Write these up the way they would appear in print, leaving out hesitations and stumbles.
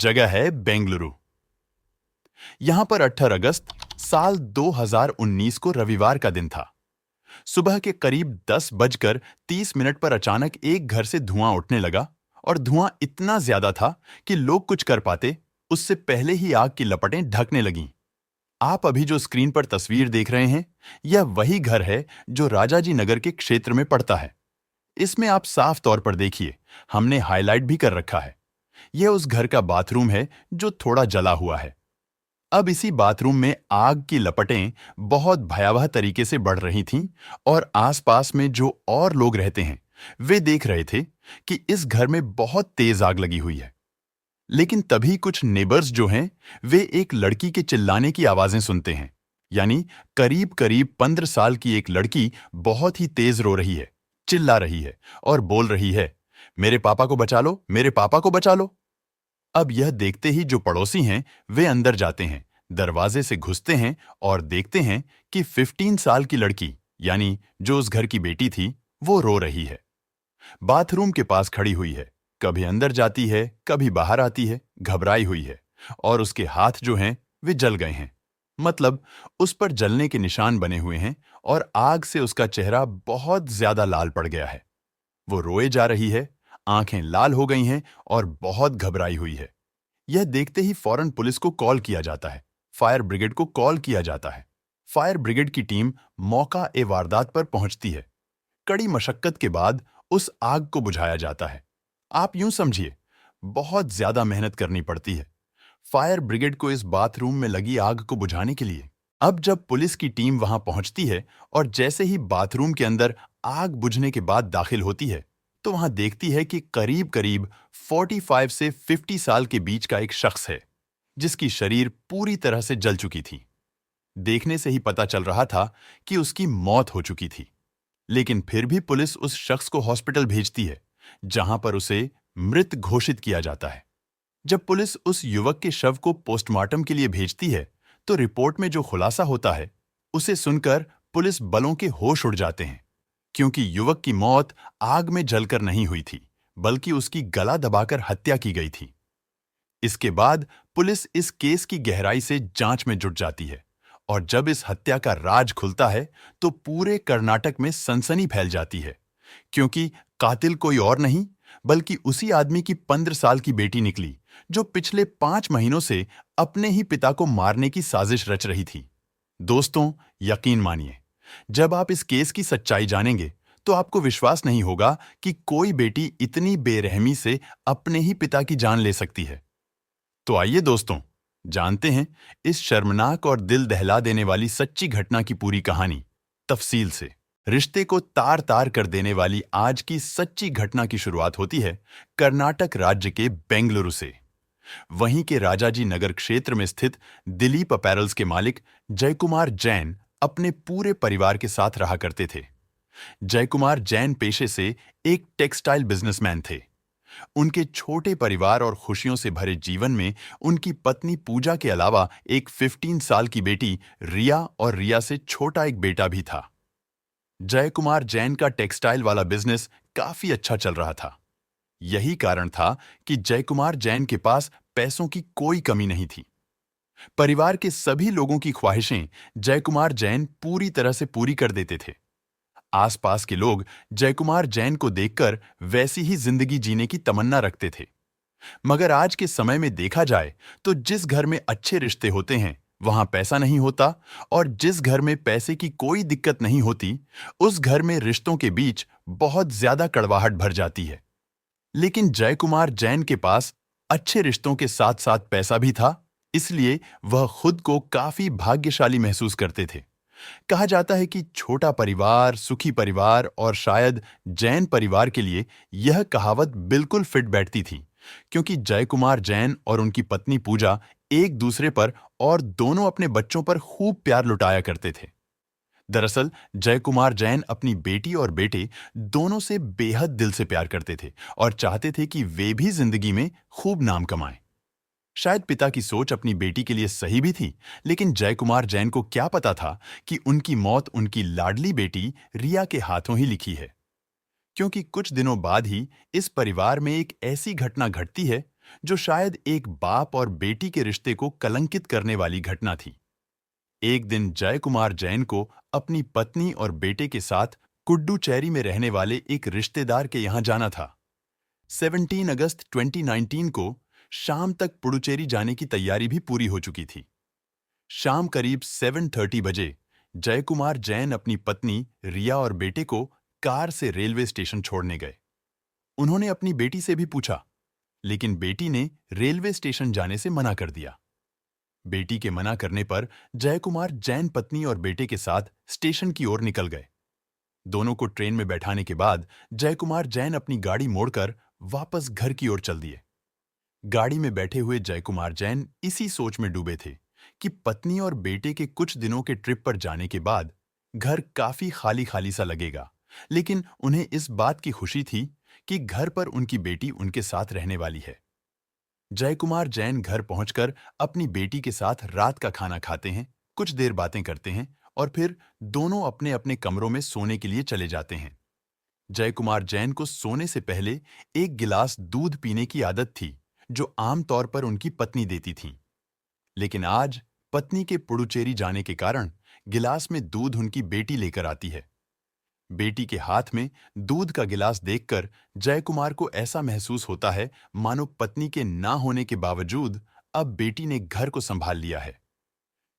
जगह है बेंगलुरु। यहां पर 18 अगस्त साल 2019 को रविवार का दिन था। सुबह के करीब 10:30 पर अचानक एक घर से धुआं उठने लगा और धुआं इतना ज्यादा था कि लोग कुछ कर पाते उससे पहले ही आग की लपटें ढकने लगीं। आप अभी जो स्क्रीन पर तस्वीर देख रहे हैं, यह वही घर है जो राजाजी नगर के क्षेत्र में पड़ता है। इसमें आप साफ तौर पर देखिए, हमने हाईलाइट भी कर रखा है। यह उस घर का बाथरूम है जो थोड़ा जला हुआ है। अब इसी बाथरूम में आग की लपटें बहुत भयावह तरीके से बढ़ रही थीं और आसपास में जो और लोग रहते हैं वे देख रहे थे कि इस घर में बहुत तेज आग लगी हुई है। लेकिन तभी कुछ नेबर्स जो हैं वे एक लड़की के चिल्लाने की आवाजें सुनते हैं। यानी करीब करीब 15 साल की एक लड़की बहुत ही तेज रो रही है, चिल्ला रही है और बोल रही है, मेरे पापा को बचा लो, मेरे पापा को बचा लो। अब यह देखते ही जो पड़ोसी हैं वे अंदर जाते हैं, दरवाजे से घुसते हैं और देखते हैं कि 15 साल की लड़की यानी जो उस घर की बेटी थी वो रो रही है। बाथरूम के पास खड़ी हुई है, कभी अंदर जाती है कभी बाहर आती है, घबराई हुई है और उसके हाथ जो हैं वे जल गए हैं। मतलब उस पर जलने के निशान बने हुए हैं और आग से उसका चेहरा बहुत ज्यादा लाल पड़ गया है। वो रोए जा रही है, आंखें लाल हो गई हैं और बहुत घबराई हुई है। यह देखते ही फौरन पुलिस को कॉल किया जाता है, फायर ब्रिगेड को कॉल किया जाता है। फायर ब्रिगेड की टीम मौका ए वारदात पर पहुंचती है। कड़ी मशक्कत के बाद उस आग को बुझाया जाता है। आप यूं समझिए, बहुत ज्यादा मेहनत करनी पड़ती है फायर ब्रिगेड को इस बाथरूम में लगी आग को बुझाने के लिए। अब जब पुलिस की टीम वहां पहुंचती है और जैसे ही बाथरूम के अंदर आग बुझने के बाद दाखिल होती है तो वहां देखती है कि करीब करीब 45 से 50 साल के बीच का एक शख्स है जिसकी शरीर पूरी तरह से जल चुकी थी। देखने से ही पता चल रहा था कि उसकी मौत हो चुकी थी। लेकिन फिर भी पुलिस उस शख्स को हॉस्पिटल भेजती है जहां पर उसे मृत घोषित किया जाता है। जब पुलिस उस युवक के शव को पोस्टमार्टम के लिए भेजती है तो रिपोर्ट में जो खुलासा होता है उसे सुनकर पुलिस बलों के होश उड़ जाते हैं, क्योंकि युवक की मौत आग में जलकर नहीं हुई थी बल्कि उसकी गला दबाकर हत्या की गई थी। इसके बाद पुलिस इस केस की गहराई से जांच में जुट जाती है और जब इस हत्या का राज खुलता है तो पूरे कर्नाटक में सनसनी फैल जाती है, क्योंकि कातिल कोई और नहीं बल्कि उसी आदमी की 15 साल की बेटी निकली जो पिछले 5 महीनों से अपने ही पिता को मारने की साजिश रच रही थी। दोस्तों, यकीन मानिए, जब आप इस केस की सच्चाई जानेंगे तो आपको विश्वास नहीं होगा कि कोई बेटी इतनी बेरहमी से अपने ही पिता की जान ले सकती है। तो आइए दोस्तों, जानते हैं इस शर्मनाक और दिल दहला देने वाली सच्ची घटना की पूरी कहानी तफसील से। रिश्ते को तार तार कर देने वाली आज की सच्ची घटना की शुरुआत होती है कर्नाटक राज्य के बेंगलुरु से। वहीं के राजाजी नगर क्षेत्र में स्थित दिलीप अपैरल्स के मालिक जयकुमार जैन अपने पूरे परिवार के साथ रहा करते थे। जयकुमार जैन पेशे से एक टेक्सटाइल बिजनेसमैन थे। उनके छोटे परिवार और खुशियों से भरे जीवन में उनकी पत्नी पूजा के अलावा एक 15 साल की बेटी रिया और रिया से छोटा एक बेटा भी था। जयकुमार जैन का टेक्सटाइल वाला बिजनेस काफी अच्छा चल रहा था। यही कारण था कि जयकुमार जैन के पास पैसों की कोई कमी नहीं थी। परिवार के सभी लोगों की ख्वाहिशें जयकुमार जैन पूरी तरह से पूरी कर देते थे। आसपास के लोग जयकुमार जैन को देखकर वैसी ही जिंदगी जीने की तमन्ना रखते थे। मगर आज के समय में देखा जाए तो जिस घर में अच्छे रिश्ते होते हैं वहां पैसा नहीं होता और जिस घर में पैसे की कोई दिक्कत नहीं होती उस घर में रिश्तों के बीच बहुत ज्यादा कड़वाहट भर जाती है। लेकिन जयकुमार जैन के पास अच्छे रिश्तों के साथ साथ पैसा भी था, इसलिए वह खुद को काफी भाग्यशाली महसूस करते थे। कहा जाता है कि छोटा परिवार सुखी परिवार, और शायद जैन परिवार के लिए यह कहावत बिल्कुल फिट बैठती थी, क्योंकि जयकुमार जैन और उनकी पत्नी पूजा एक दूसरे पर और दोनों अपने बच्चों पर खूब प्यार लुटाया करते थे। दरअसल जयकुमार जैन अपनी बेटी और बेटे दोनों से बेहद दिल से प्यार करते थे और चाहते थे कि वे भी जिंदगी में खूब नाम कमाएं। शायद पिता की सोच अपनी बेटी के लिए सही भी थी, लेकिन जयकुमार जैन को क्या पता था कि उनकी मौत उनकी लाडली बेटी रिया के हाथों ही लिखी है। क्योंकि कुछ दिनों बाद ही इस परिवार में एक ऐसी घटना घटती है जो शायद एक बाप और बेटी के रिश्ते को कलंकित करने वाली घटना थी। एक दिन जय कुमार जैन को अपनी पत्नी और बेटे के साथ कुड्डुचेरी में रहने वाले एक रिश्तेदार के यहां जाना था। 17 अगस्त 2019 को शाम तक पुडुचेरी जाने की तैयारी भी पूरी हो चुकी थी। शाम करीब 7:30 बजे जय कुमार जैन अपनी पत्नी रिया और बेटे को कार से रेलवे स्टेशन छोड़ने गए। उन्होंने अपनी बेटी से भी पूछा, लेकिन बेटी ने रेलवे स्टेशन जाने से मना कर दिया। बेटी के मना करने पर जय कुमार जैन पत्नी और बेटे के साथ स्टेशन की ओर निकल गए। दोनों को ट्रेन में बैठाने के बाद जय कुमार जैन अपनी गाड़ी मोड़कर वापस घर की ओर चल दिए। गाड़ी में बैठे हुए जय कुमार जैन इसी सोच में डूबे थे कि पत्नी और बेटे के कुछ दिनों के ट्रिप पर जाने के बाद घर काफी खाली खाली सा लगेगा, लेकिन उन्हें इस बात की खुशी थी कि घर पर उनकी बेटी उनके साथ रहने वाली है। जय कुमार जैन घर पहुंचकर अपनी बेटी के साथ रात का खाना खाते हैं, कुछ देर बातें करते हैं और फिर दोनों अपने अपने कमरों में सोने के लिए चले जाते हैं। जय कुमार जैन को सोने से पहले एक गिलास दूध पीने की आदत थी, जो आमतौर पर उनकी पत्नी देती थीं। लेकिन आज पत्नी के पुडुचेरी जाने के कारण गिलास में दूध उनकी बेटी लेकर आती है। बेटी के हाथ में दूध का गिलास देखकर जय कुमार को ऐसा महसूस होता है मानो पत्नी के ना होने के बावजूद अब बेटी ने घर को संभाल लिया है।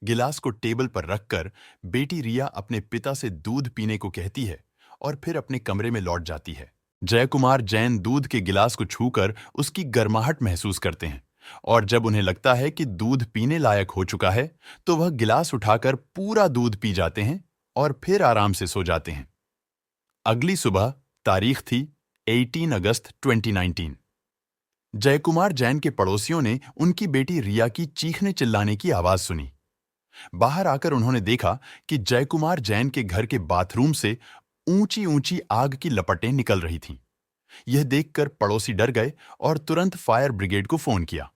गिलास को टेबल पर रखकर बेटी रिया अपने पिता से दूध पीने को कहती है और फिर अपने कमरे में लौट जाती है। जय कुमार जैन दूध के गिलास को छूकर उसकी गर्माहट महसूस करते हैं और जब उन्हें लगता है कि दूध पीने लायक हो चुका है, तो वह गिलास उठाकर पूरा दूध पी जाते हैं और फिर आराम से सो जाते हैं। अगली सुबह तारीख थी 18 अगस्त 2019। जय कुमार जैन के पड़ोसियों ने उनकी बेटी रिया की चीखने चिल्लाने की आवाज सुनी। बाहर आकर उन्होंने देखा कि जय कुमार जैन के घर के बाथरूम से ऊंची ऊंची आग की लपटें निकल रही थीं। यह देखकर पड़ोसी डर गए और तुरंत फायर ब्रिगेड को फोन किया।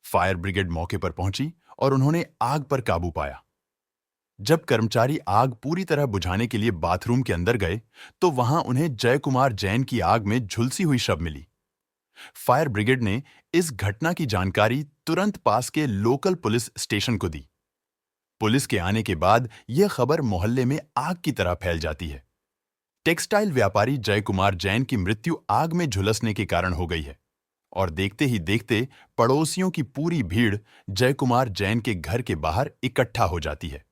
फायर ब्रिगेड मौके पर पहुंची और उन्होंने आग पर काबू पाया। जब कर्मचारी आग पूरी तरह बुझाने के लिए बाथरूम के अंदर गए, तो वहां उन्हें जय कुमार जैन की आग में झुलसी हुई शव मिली। फायर ब्रिगेड ने इस घटना की जानकारी तुरंत पास के लोकल पुलिस स्टेशन को दी। पुलिस के आने के बाद यह खबर मोहल्ले में आग की तरह फैल जाती है। टेक्सटाइल व्यापारी जय कुमार जैन की मृत्यु आग में झुलसने के कारण हो गई है और देखते ही देखते पड़ोसियों की पूरी भीड़ जय कुमार जैन के घर के बाहर इकट्ठा हो जाती है।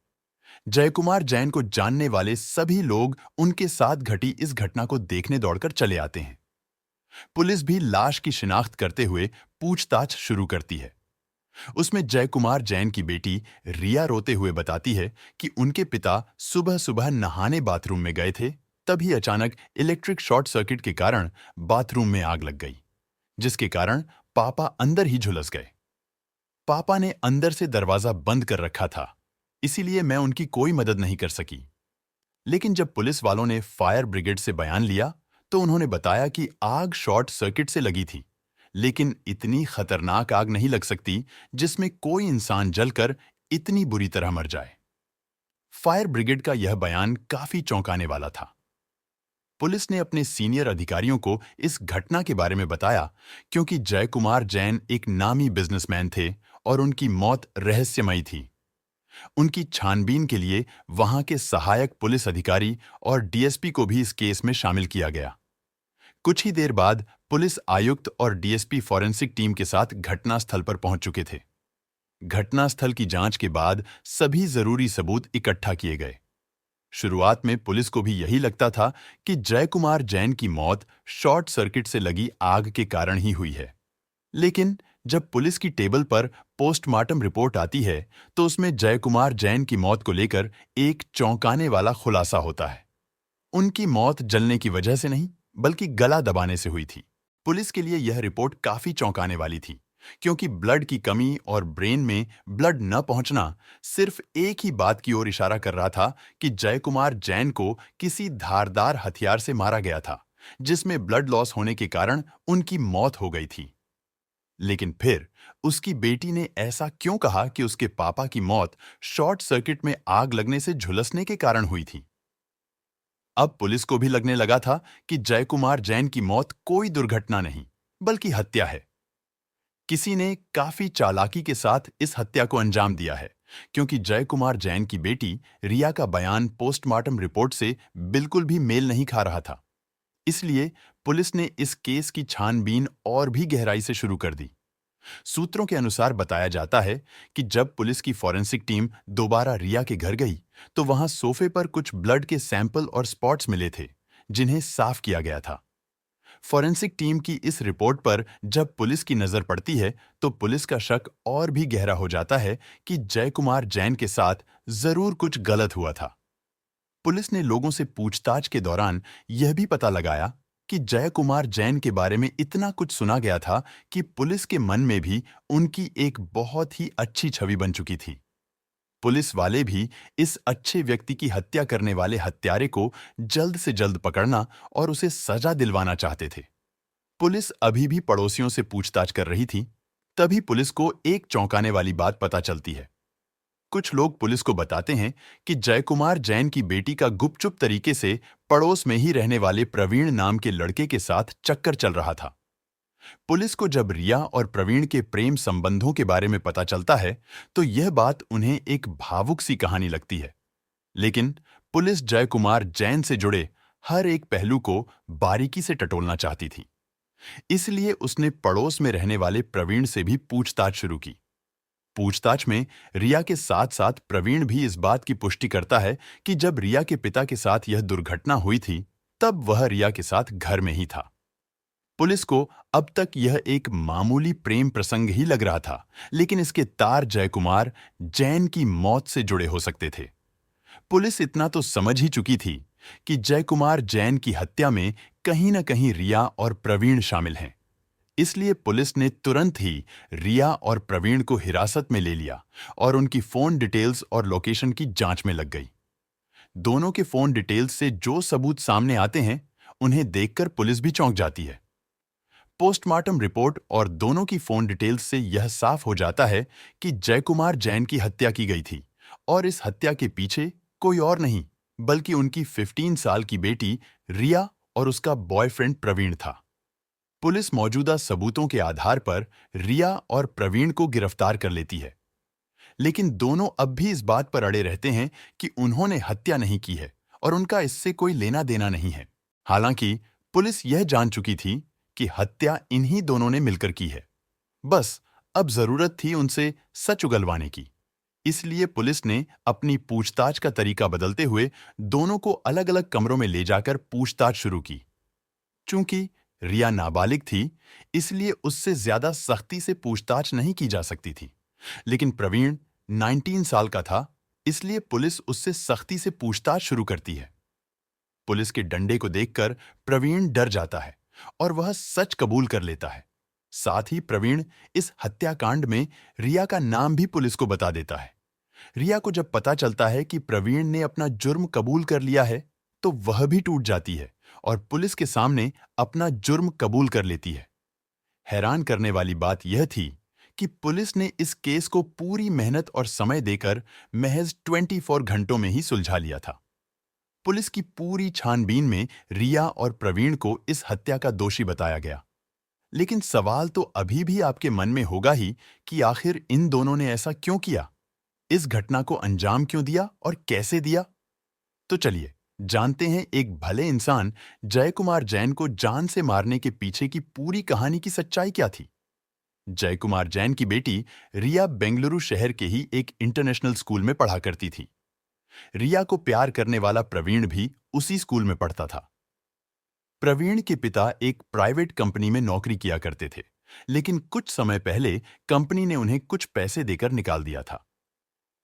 जय कुमार जैन को जानने वाले सभी लोग उनके साथ घटी इस घटना को देखने दौड़कर चले आते हैं। पुलिस भी लाश की शिनाख्त करते हुए पूछताछ शुरू करती है। उसमें जय कुमार जैन की बेटी रिया रोते हुए बताती है कि उनके पिता सुबह सुबह नहाने बाथरूम में गए थे, तभी अचानक इलेक्ट्रिक शॉर्ट सर्किट के कारण बाथरूम में आग लग गई, जिसके कारण पापा अंदर ही झुलस गए। पापा ने अंदर से दरवाजा बंद कर रखा था, इसीलिए मैं उनकी कोई मदद नहीं कर सकी। लेकिन जब पुलिस वालों ने फायर ब्रिगेड से बयान लिया, तो उन्होंने बताया कि आग शॉर्ट सर्किट से लगी थी, लेकिन इतनी खतरनाक आग नहीं लग सकती जिसमें कोई इंसान जलकर इतनी बुरी तरह मर जाए। फायर ब्रिगेड का यह बयान काफी चौंकाने वाला था। पुलिस ने अपने सीनियर अधिकारियों को इस घटना के बारे में बताया, क्योंकि जय कुमार जैन एक नामी बिजनेसमैन थे और उनकी मौत रहस्यमयी थी। उनकी छानबीन के लिए वहां के सहायक पुलिस अधिकारी और डीएसपी को भी इस केस में शामिल किया गया। कुछ ही देर बाद पुलिस आयुक्त और डीएसपी फॉरेंसिक टीम के साथ घटनास्थल पर पहुंच चुके थे। घटनास्थल की जांच के बाद सभी जरूरी सबूत इकट्ठा किए गए। शुरुआत में पुलिस को भी यही लगता था कि जय कुमार जैन की मौत शॉर्ट सर्किट से लगी आग के कारण ही हुई है। लेकिन जब पुलिस की टेबल पर पोस्टमार्टम रिपोर्ट आती है, तो उसमें जय कुमार जैन की मौत को लेकर एक चौंकाने वाला खुलासा होता है। उनकी मौत जलने की वजह से नहीं, बल्कि गला दबाने से हुई थी। पुलिस के लिए यह रिपोर्ट काफी चौंकाने वाली थी, क्योंकि ब्लड की कमी और ब्रेन में ब्लड न पहुंचना सिर्फ एक ही बात की ओर इशारा कर रहा था कि जय कुमार जैन को किसी धारदार हथियार से मारा गया था, जिसमें ब्लड लॉस होने के कारण उनकी मौत हो गई थी। लेकिन फिर उसकी बेटी ने ऐसा क्यों कहा कि उसके पापा की मौत शॉर्ट सर्किट में आग लगने से झुलसने के कारण हुई थी? अब पुलिस को भी लगने लगा था कि जय कुमार जैन की मौत कोई दुर्घटना नहीं, बल्कि हत्या है। किसी ने काफी चालाकी के साथ इस हत्या को अंजाम दिया है, क्योंकि जय कुमार जैन की बेटी रिया का बयान पोस्टमार्टम रिपोर्ट से बिल्कुल भी मेल नहीं खा रहा था। इसलिए पुलिस ने इस केस की छानबीन और भी गहराई से शुरू कर दी। सूत्रों के अनुसार बताया जाता है कि जब पुलिस की फॉरेंसिक टीम दोबारा रिया के घर गई, तो वहां सोफे पर कुछ ब्लड के सैंपल और स्पॉट्स मिले थे, जिन्हें साफ किया गया था। फॉरेंसिक टीम की इस रिपोर्ट पर जब पुलिस की नजर पड़ती है, तो पुलिस का शक और भी गहरा हो जाता है कि जय कुमार जैन के साथ जरूर कुछ गलत हुआ था। पुलिस ने लोगों से पूछताछ के दौरान यह भी पता लगाया कि जय कुमार जैन के बारे में इतना कुछ सुना गया था कि पुलिस के मन में भी उनकी एक बहुत ही अच्छी छवि बन चुकी थी। पुलिस वाले भी इस अच्छे व्यक्ति की हत्या करने वाले हत्यारे को जल्द से जल्द पकड़ना और उसे सजा दिलवाना चाहते थे। पुलिस अभी भी पड़ोसियों से पूछताछ कर रही थी। तभी पुलिस को एक चौंकाने वाली बात पता चलती है। कुछ लोग पुलिस को बताते हैं कि जयकुमार जैन की बेटी का गुपचुप तरीके से पड़ोस में ही रहने वाले प्रवीण नाम के लड़के के साथ चक्कर चल रहा था। पुलिस को जब रिया और प्रवीण के प्रेम संबंधों के बारे में पता चलता है, तो यह बात उन्हें एक भावुक सी कहानी लगती है। लेकिन पुलिस जयकुमार जैन से जुड़े हर एक पहलू को बारीकी से टटोलना चाहती थी। इसलिए उसने पड़ोस में रहने वाले प्रवीण से भी पूछताछ शुरू की। पूछताछ में रिया के साथ साथ प्रवीण भी इस बात की पुष्टि करता है कि जब रिया के पिता के साथ यह दुर्घटना हुई थी, तब वह रिया के साथ घर में ही था। पुलिस को अब तक यह एक मामूली प्रेम प्रसंग ही लग रहा था, लेकिन इसके तार जयकुमार जैन की मौत से जुड़े हो सकते थे। पुलिस इतना तो समझ ही चुकी थी कि जयकुमार जैन की हत्या में कहीं न कहीं रिया और प्रवीण शामिल हैं। इसलिए पुलिस ने तुरंत ही रिया और प्रवीण को हिरासत में ले लिया और उनकी फोन डिटेल्स और लोकेशन की जांच में लग गई। दोनों के फोन डिटेल्स से जो सबूत सामने आते हैं, उन्हें देखकर पुलिस भी चौंक जाती है। पोस्टमार्टम रिपोर्ट और दोनों की फोन डिटेल्स से यह साफ हो जाता है कि जयकुमार जैन की हत्या की गई थी और इस हत्या के पीछे कोई और नहीं बल्कि उनकी 15 साल की बेटी रिया और उसका बॉयफ्रेंड प्रवीण था। पुलिस मौजूदा सबूतों के आधार पर रिया और प्रवीण को गिरफ्तार कर लेती है, लेकिन दोनों अब भी इस बात पर अड़े रहते हैं कि उन्होंने हत्या नहीं की है और उनका इससे कोई लेना देना नहीं है। हालांकि पुलिस यह जान चुकी थी कि हत्या इन्हीं दोनों ने मिलकर की है। बस अब जरूरत थी उनसे सच उगलवाने की। इसलिए पुलिस ने अपनी पूछताछ का तरीका बदलते हुए दोनों को अलग अलग कमरों में ले जाकर पूछताछ शुरू की। चूंकि रिया नाबालिग थी, इसलिए उससे ज्यादा सख्ती से पूछताछ नहीं की जा सकती थी, लेकिन प्रवीण 19 साल का था, इसलिए पुलिस उससे सख्ती से पूछताछ शुरू करती है। पुलिस के डंडे को देखकर प्रवीण डर जाता है और वह सच कबूल कर लेता है। साथ ही प्रवीण इस हत्याकांड में रिया का नाम भी पुलिस को बता देता है। रिया को जब पता चलता है कि प्रवीण ने अपना जुर्म कबूल कर लिया है, तो वह भी टूट जाती है और पुलिस के सामने अपना जुर्म कबूल कर लेती है। हैरान करने वाली बात यह थी कि पुलिस ने इस केस को पूरी मेहनत और समय देकर महज 24 घंटों में ही सुलझा लिया था। पुलिस की पूरी छानबीन में रिया और प्रवीण को इस हत्या का दोषी बताया गया। लेकिन सवाल तो अभी भी आपके मन में होगा ही कि आखिर इन दोनों ने ऐसा क्यों किया, इस घटना को अंजाम क्यों दिया और कैसे दिया। तो चलिए जानते हैं एक भले इंसान जयकुमार जैन को जान से मारने के पीछे की पूरी कहानी की सच्चाई क्या थी। जयकुमार जैन की बेटी रिया बेंगलुरु शहर के ही एक इंटरनेशनल स्कूल में पढ़ा करती थी। रिया को प्यार करने वाला प्रवीण भी उसी स्कूल में पढ़ता था। प्रवीण के पिता एक प्राइवेट कंपनी में नौकरी किया करते थे, लेकिन कुछ समय पहले कंपनी ने उन्हें कुछ पैसे देकर निकाल दिया था।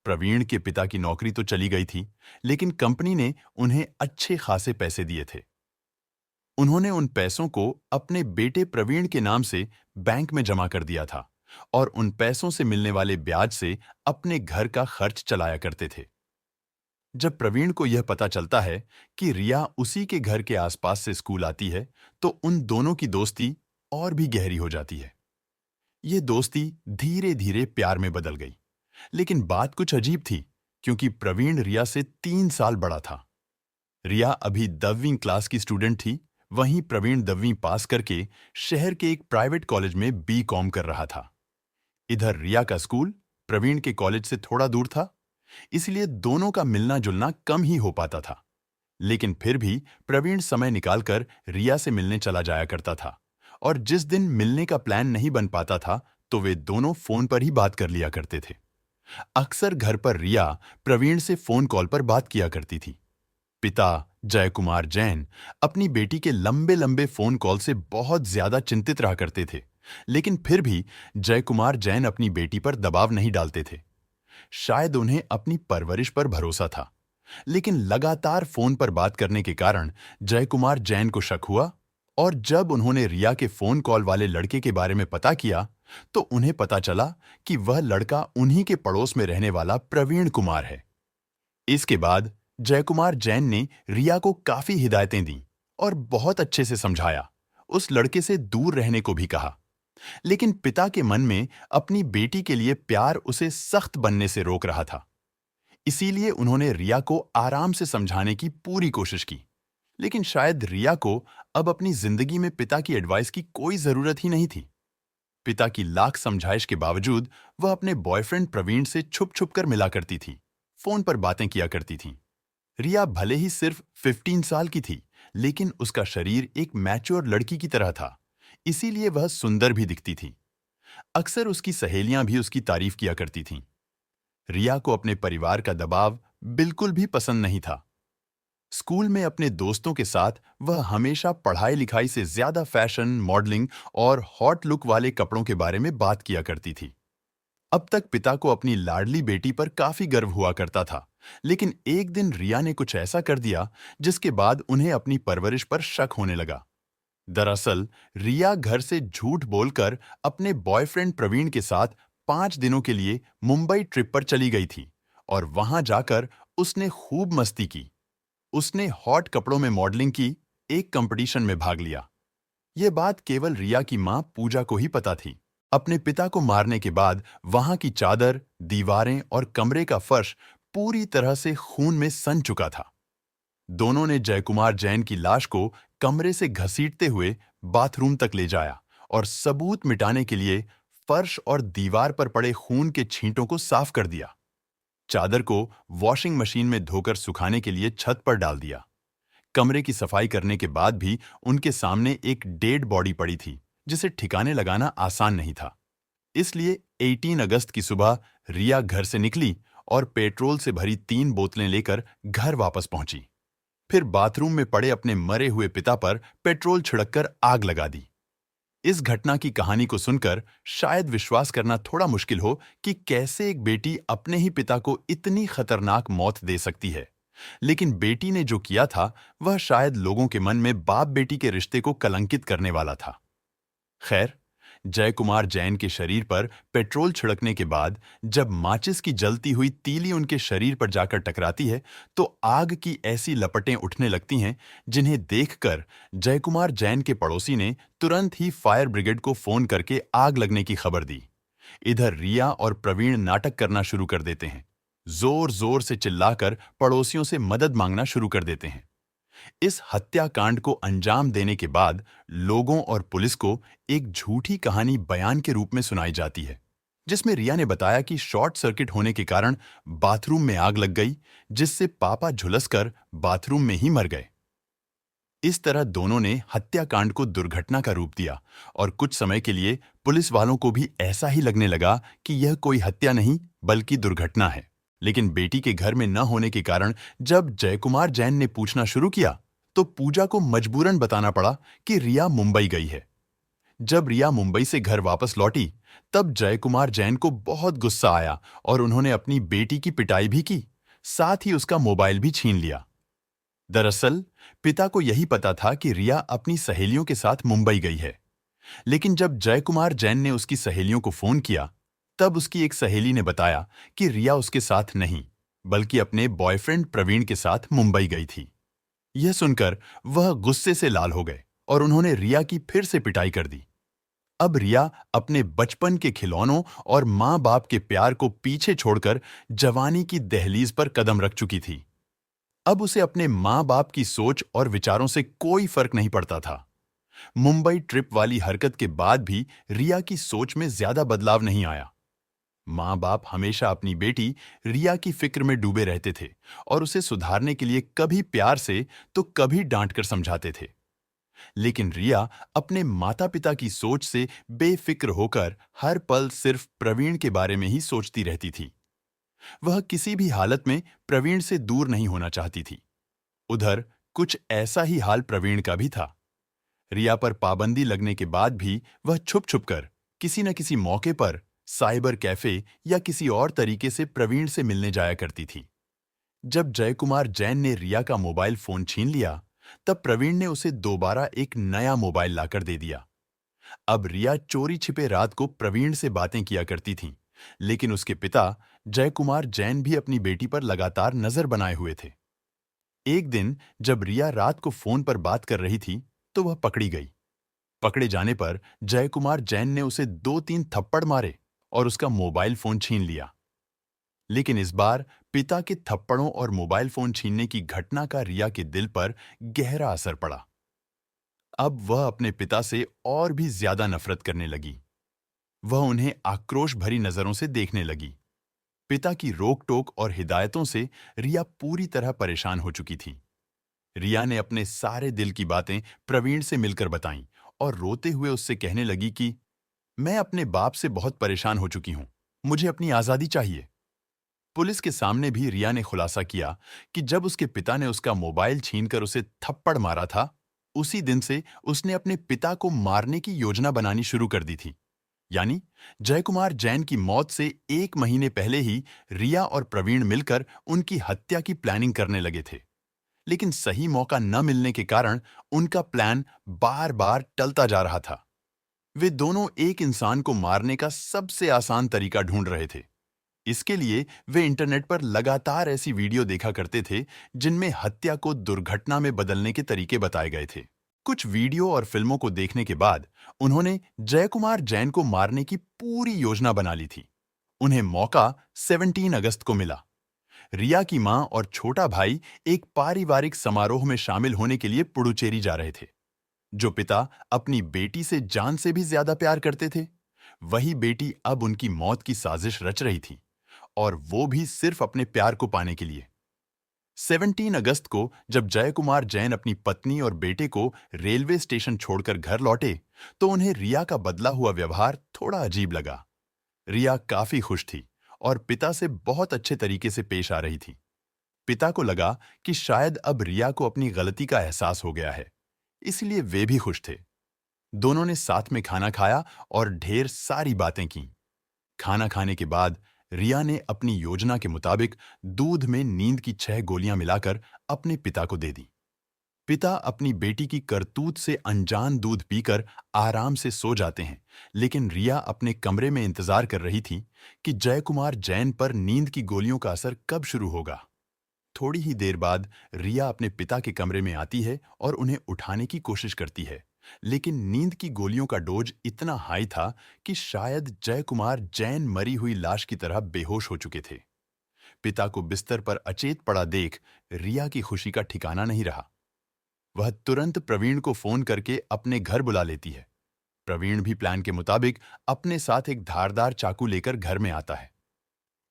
प्रवीण के पिता की नौकरी तो चली गई थी, लेकिन कंपनी ने उन्हें अच्छे खासे पैसे दिए थे। उन्होंने उन पैसों को अपने बेटे प्रवीण के नाम से बैंक में जमा कर दिया था और उन पैसों से मिलने वाले ब्याज से अपने घर का खर्च चलाया करते थे। जब प्रवीण को यह पता चलता है कि रिया उसी के घर के आसपास से स्कूल आती है, तो उन दोनों की दोस्ती और भी गहरी हो जाती है। ये दोस्ती धीरे धीरे प्यार में बदल गई। लेकिन बात कुछ अजीब थी, क्योंकि प्रवीण रिया से 3 साल बड़ा था। रिया अभी 10वीं क्लास की स्टूडेंट थी, वहीं प्रवीण 10वीं पास करके शहर के एक प्राइवेट कॉलेज में B.Com कर रहा था। इधर रिया का स्कूल प्रवीण के कॉलेज से थोड़ा दूर था, इसलिए दोनों का मिलना जुलना कम ही हो पाता था। लेकिन फिर भी प्रवीण समय निकालकर रिया से मिलने चला जाया करता था, और जिस दिन मिलने का प्लान नहीं बन पाता था तो वे दोनों फोन पर ही बात कर लिया करते थे। अक्सर घर पर रिया प्रवीण से फोन कॉल पर बात किया करती थी। पिता जयकुमार जैन अपनी बेटी के लंबे लंबे फोन कॉल से बहुत ज्यादा चिंतित रहा करते थे, लेकिन फिर भी जयकुमार जैन अपनी बेटी पर दबाव नहीं डालते थे। शायद उन्हें अपनी परवरिश पर भरोसा था, लेकिन लगातार फोन पर बात करने के कारण जयकुमार जैन को शक हुआ, और जब उन्होंने रिया के फोन कॉल वाले लड़के के बारे में पता किया तो उन्हें पता चला कि वह लड़का उन्हीं के पड़ोस में रहने वाला प्रवीण कुमार है। इसके बाद जयकुमार जैन ने रिया को काफी हिदायतें दी और बहुत अच्छे से समझाया, उस लड़के से दूर रहने को भी कहा। लेकिन पिता के मन में अपनी बेटी के लिए प्यार उसे सख्त बनने से रोक रहा था। इसीलिए उन्होंने रिया को आराम से समझाने की पूरी कोशिश की, लेकिन शायद रिया को अब अपनी जिंदगी में पिता की एडवाइस की कोई जरूरत ही नहीं थी। पिता की लाख समझाइश के बावजूद वह अपने बॉयफ्रेंड प्रवीण से छुप छुप कर मिला करती थी, फोन पर बातें किया करती थी। रिया भले ही सिर्फ 15 साल की थी, लेकिन उसका शरीर एक मैच्योर लड़की की तरह था, इसीलिए वह सुंदर भी दिखती थी। अक्सर उसकी सहेलियां भी उसकी तारीफ किया करती थीं। रिया को अपने परिवार का दबाव बिल्कुल भी पसंद नहीं था। स्कूल में अपने दोस्तों के साथ वह हमेशा पढ़ाई लिखाई से ज्यादा फैशन, मॉडलिंग और हॉट लुक वाले कपड़ों के बारे में बात किया करती थी। अब तक पिता को अपनी लाडली बेटी पर काफी गर्व हुआ करता था, लेकिन एक दिन रिया ने कुछ ऐसा कर दिया जिसके बाद उन्हें अपनी परवरिश पर शक होने लगा। दरअसल रिया घर से झूठ बोलकर अपने बॉयफ्रेंड प्रवीण के साथ 5 दिनों के लिए मुंबई ट्रिप पर चली गई थी, और वहां जाकर उसने खूब मस्ती की। उसने हॉट कपड़ों में मॉडलिंग की, एक कंपटीशन में भाग लिया। यह बात केवल रिया की मां पूजा को ही पता थी। अपने पिता को मारने के बाद वहां की चादर, दीवारें और कमरे का फर्श पूरी तरह से खून में सन चुका था। दोनों ने जयकुमार जैन की लाश को कमरे से घसीटते हुए बाथरूम तक ले जाया और सबूत मिटाने के लिए फर्श और दीवार पर पड़े खून के छींटों को साफ कर दिया। चादर को वॉशिंग मशीन में धोकर सुखाने के लिए छत पर डाल दिया। कमरे की सफाई करने के बाद भी उनके सामने एक डेड बॉडी पड़ी थी, जिसे ठिकाने लगाना आसान नहीं था। इसलिए 18 अगस्त की सुबह रिया घर से निकली और पेट्रोल से भरी 3 बोतलें लेकर घर वापस पहुंची। फिर बाथरूम में पड़े अपने मरे हुए पिता पर पेट्रोल छिड़ककर आग लगा दी। इस घटना की कहानी को सुनकर शायद विश्वास करना थोड़ा मुश्किल हो कि कैसे एक बेटी अपने ही पिता को इतनी खतरनाक मौत दे सकती है, लेकिन बेटी ने जो किया था वह शायद लोगों के मन में बाप बेटी के रिश्ते को कलंकित करने वाला था। खैर, जयकुमार जैन के शरीर पर पेट्रोल छिड़कने के बाद जब माचिस की जलती हुई तीली उनके शरीर पर जाकर टकराती है तो आग की ऐसी लपटें उठने लगती हैं जिन्हें देखकर जयकुमार जैन के पड़ोसी ने तुरंत ही फायर ब्रिगेड को फोन करके आग लगने की खबर दी। इधर रिया और प्रवीण नाटक करना शुरू कर देते हैं, जोर जोर से चिल्लाकर पड़ोसियों से मदद मांगना शुरू कर देते हैं। इस हत्याकांड को अंजाम देने के बाद लोगों और पुलिस को एक झूठी कहानी बयान के रूप में सुनाई जाती है, जिसमें रिया ने बताया कि शॉर्ट सर्किट होने के कारण बाथरूम में आग लग गई, जिससे पापा झुलसकर बाथरूम में ही मर गए। इस तरह दोनों ने हत्याकांड को दुर्घटना का रूप दिया और कुछ समय के लिए पुलिस वालों को भी ऐसा ही लगने लगा कि यह कोई हत्या नहीं बल्कि दुर्घटना है। लेकिन बेटी के घर में न होने के कारण जब जयकुमार जैन ने पूछना शुरू किया तो पूजा को मजबूरन बताना पड़ा कि रिया मुंबई गई है। जब रिया मुंबई से घर वापस लौटी तब जयकुमार जैन को बहुत गुस्सा आया और उन्होंने अपनी बेटी की पिटाई भी की, साथ ही उसका मोबाइल भी छीन लिया। दरअसल पिता को यही पता था कि रिया अपनी सहेलियों के साथ मुंबई गई है, लेकिन जब जयकुमार जैन ने उसकी सहेलियों को फोन किया तब उसकी एक सहेली ने बताया कि रिया उसके साथ नहीं बल्कि अपने बॉयफ्रेंड प्रवीण के साथ मुंबई गई थी। यह सुनकर वह गुस्से से लाल हो गए और उन्होंने रिया की फिर से पिटाई कर दी। अब रिया अपने बचपन के खिलौनों और मां बाप के प्यार को पीछे छोड़कर जवानी की दहलीज पर कदम रख चुकी थी। अब उसे अपने मां बाप की सोच और विचारों से कोई फर्क नहीं पड़ता था। मुंबई ट्रिप वाली हरकत के बाद भी रिया की सोच में ज्यादा बदलाव नहीं आया। माँ बाप हमेशा अपनी बेटी रिया की फिक्र में डूबे रहते थे और उसे सुधारने के लिए कभी प्यार से तो कभी डांट कर समझाते थे। लेकिन रिया अपने माता पिता की सोच से बेफिक्र होकर हर पल सिर्फ प्रवीण के बारे में ही सोचती रहती थी। वह किसी भी हालत में प्रवीण से दूर नहीं होना चाहती थी। उधर कुछ ऐसा ही हाल प्रवीण का भी था। रिया पर पाबंदी लगने के बाद भी वह छुप छुप कर किसी न किसी मौके पर साइबर कैफे या किसी और तरीके से प्रवीण से मिलने जाया करती थी। जब जयकुमार जैन ने रिया का मोबाइल फोन छीन लिया, तब प्रवीण ने उसे दोबारा एक नया मोबाइल लाकर दे दिया। अब रिया चोरी छिपे रात को प्रवीण से बातें किया करती थीं, लेकिन उसके पिता जयकुमार जैन भी अपनी बेटी पर लगातार नजर बनाए हुए थे। एक दिन जब रिया रात को फोन पर बात कर रही थी, तो वह पकड़ी गई। पकड़े जाने पर जयकुमार जैन ने उसे 2-3 थप्पड़ मारे और उसका मोबाइल फोन छीन लिया। लेकिन इस बार पिता के थप्पड़ों और मोबाइल फोन छीनने की घटना का रिया के दिल पर गहरा असर पड़ा। अब वह अपने पिता से और भी ज्यादा नफरत करने लगी। वह उन्हें आक्रोश भरी नजरों से देखने लगी। पिता की रोक टोक और हिदायतों से रिया पूरी तरह परेशान हो चुकी थी। रिया ने अपने सारे दिल की बातें प्रवीण से मिलकर बताईं और रोते हुए उससे कहने लगी कि मैं अपने बाप से बहुत परेशान हो चुकी हूं, मुझे अपनी आजादी चाहिए। पुलिस के सामने भी रिया ने खुलासा किया कि जब उसके पिता ने उसका मोबाइल छीनकर उसे थप्पड़ मारा था, उसी दिन से उसने अपने पिता को मारने की योजना बनानी शुरू कर दी थी। यानी जयकुमार जैन की मौत से 1 महीने पहले ही रिया और प्रवीण मिलकर उनकी हत्या की प्लानिंग करने लगे थे। लेकिन सही मौका न मिलने के कारण उनका प्लान बार बार टलता जा रहा था। वे दोनों एक इंसान को मारने का सबसे आसान तरीका ढूंढ रहे थे। इसके लिए वे इंटरनेट पर लगातार ऐसी वीडियो देखा करते थे जिनमें हत्या को दुर्घटना में बदलने के तरीके बताए गए थे। कुछ वीडियो और फिल्मों को देखने के बाद उन्होंने जयकुमार जैन को मारने की पूरी योजना बना ली थी। उन्हें मौका 17 अगस्त को मिला। रिया की मां और छोटा भाई एक पारिवारिक समारोह में शामिल होने के लिए पुडुचेरी जा रहे थे। जो पिता अपनी बेटी से जान से भी ज्यादा प्यार करते थे, वही बेटी अब उनकी मौत की साजिश रच रही थी, और वो भी सिर्फ अपने प्यार को पाने के लिए। 17 अगस्त को जब जयकुमार जैन अपनी पत्नी और बेटे को रेलवे स्टेशन छोड़कर घर लौटे, तो उन्हें रिया का बदला हुआ व्यवहार थोड़ा अजीब लगा। रिया काफी खुश थी और पिता से बहुत अच्छे तरीके से पेश आ रही थी। पिता को लगा कि शायद अब रिया को अपनी गलती का एहसास हो गया है, इसलिए वे भी खुश थे। दोनों ने साथ में खाना खाया और ढेर सारी बातें की। खाना खाने के बाद रिया ने अपनी योजना के मुताबिक दूध में नींद की 6 गोलियां मिलाकर अपने पिता को दे दी। पिता अपनी बेटी की करतूत से अनजान दूध पीकर आराम से सो जाते हैं, लेकिन रिया अपने कमरे में इंतजार कर रही थी कि जयकुमार जैन पर नींद की गोलियों का असर कब शुरू होगा। थोड़ी ही देर बाद रिया अपने पिता के कमरे में आती है और उन्हें उठाने की कोशिश करती है, लेकिन नींद की गोलियों का डोज इतना हाई था कि शायद जयकुमार जैन मरी हुई लाश की तरह बेहोश हो चुके थे। पिता को बिस्तर पर अचेत पड़ा देख रिया की खुशी का ठिकाना नहीं रहा। वह तुरंत प्रवीण को फोन करके अपने घर बुला लेती है। प्रवीण भी प्लान के मुताबिक अपने साथ एक धारदार चाकू लेकर घर में आता है।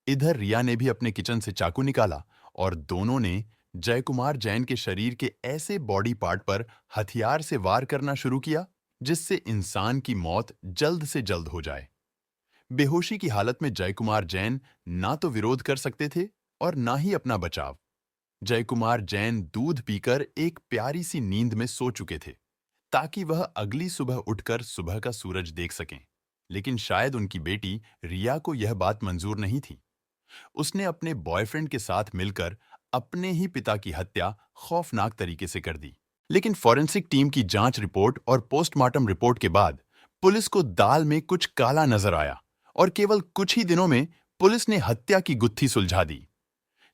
इधर रिया ने भी अपने किचन से चाकू निकाला और दोनों ने जयकुमार जैन के शरीर के ऐसे बॉडी पार्ट पर हथियार से वार करना शुरू किया जिससे इंसान की मौत जल्द से जल्द हो जाए। बेहोशी की हालत में जयकुमार जैन ना तो विरोध कर सकते थे और ना ही अपना बचाव। जयकुमार जैन दूध पीकर एक प्यारी सी नींद में सो चुके थे ताकि वह अगली सुबह उठकर सुबह का सूरज देख सकें। लेकिन शायद उनकी बेटी रिया को यह बात मंजूर नहीं थी। उसने अपने बॉयफ्रेंड के साथ मिलकर अपने ही पिता की हत्या खौफनाक तरीके से कर दी। लेकिन फॉरेंसिक टीम की जांच रिपोर्ट और पोस्टमार्टम रिपोर्ट के बाद पुलिस को दाल में कुछ काला नजर आया और केवल कुछ ही दिनों में पुलिस ने हत्या की गुत्थी सुलझा दी।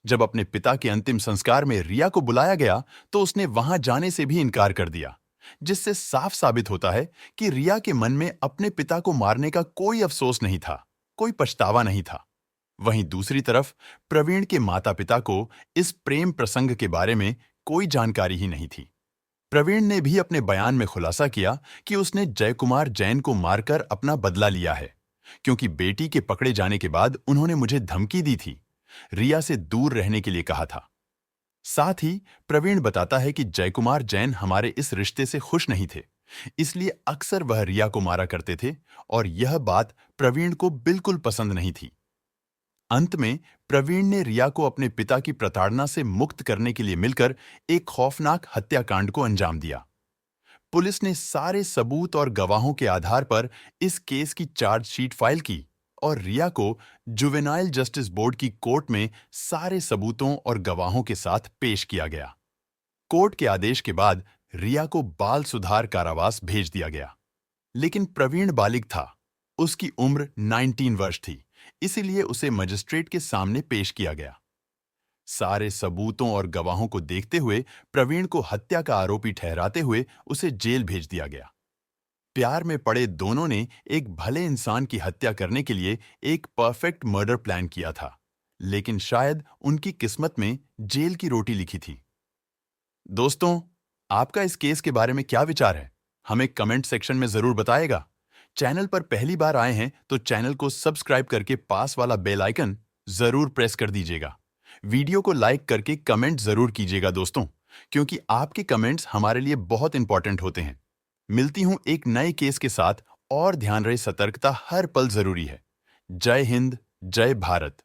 जब अपने पिता के अंतिम संस्कार में रिया को बुलाया गया तो उसने वहां जाने से भी इनकार कर दिया, जिससे साफ साबित होता है कि रिया के मन में अपने पिता को मारने का कोई अफसोस नहीं था, कोई पछतावा नहीं था। वहीं दूसरी तरफ प्रवीण के माता पिता को इस प्रेम प्रसंग के बारे में कोई जानकारी ही नहीं थी। प्रवीण ने भी अपने बयान में खुलासा किया कि उसने जयकुमार जैन को मारकर अपना बदला लिया है, क्योंकि बेटी के पकड़े जाने के बाद उन्होंने मुझे धमकी दी थी, रिया से दूर रहने के लिए कहा था। साथ ही प्रवीण बताता है कि जयकुमार जैन हमारे इस रिश्ते से खुश नहीं थे, इसलिए अक्सर वह रिया को मारा करते थे और यह बात प्रवीण को बिल्कुल पसंद नहीं थी। अंत में प्रवीण ने रिया को अपने पिता की प्रताड़ना से मुक्त करने के लिए मिलकर एक खौफनाक हत्याकांड को अंजाम दिया। पुलिस ने सारे सबूत और गवाहों के आधार पर इस केस की चार्जशीट फाइल की और रिया को जुवेनाइल जस्टिस बोर्ड की कोर्ट में सारे सबूतों और गवाहों के साथ पेश किया गया। कोर्ट के आदेश के बाद रिया को बाल सुधार कारावास भेज दिया गया। लेकिन प्रवीण बालिग था, उसकी उम्र 19 वर्ष थी, इसीलिए उसे मजिस्ट्रेट के सामने पेश किया गया। सारे सबूतों और गवाहों को देखते हुए प्रवीण को हत्या का आरोपी ठहराते हुए उसे जेल भेज दिया गया। प्यार में पड़े दोनों ने एक भले इंसान की हत्या करने के लिए एक परफेक्ट मर्डर प्लान किया था, लेकिन शायद उनकी किस्मत में जेल की रोटी लिखी थी। दोस्तों, आपका इस केस के बारे में क्या विचार है? हमें कमेंट सेक्शन में जरूर बताएगा। चैनल पर पहली बार आए हैं तो चैनल को सब्सक्राइब करके पास वाला बेल आइकन जरूर प्रेस कर दीजिएगा। वीडियो को लाइक करके कमेंट जरूर कीजिएगा दोस्तों, क्योंकि आपके कमेंट्स हमारे लिए बहुत इंपॉर्टेंट होते हैं। मिलती हूं एक नए केस के साथ, और ध्यान रहे सतर्कता हर पल जरूरी है। जय हिंद, जय भारत।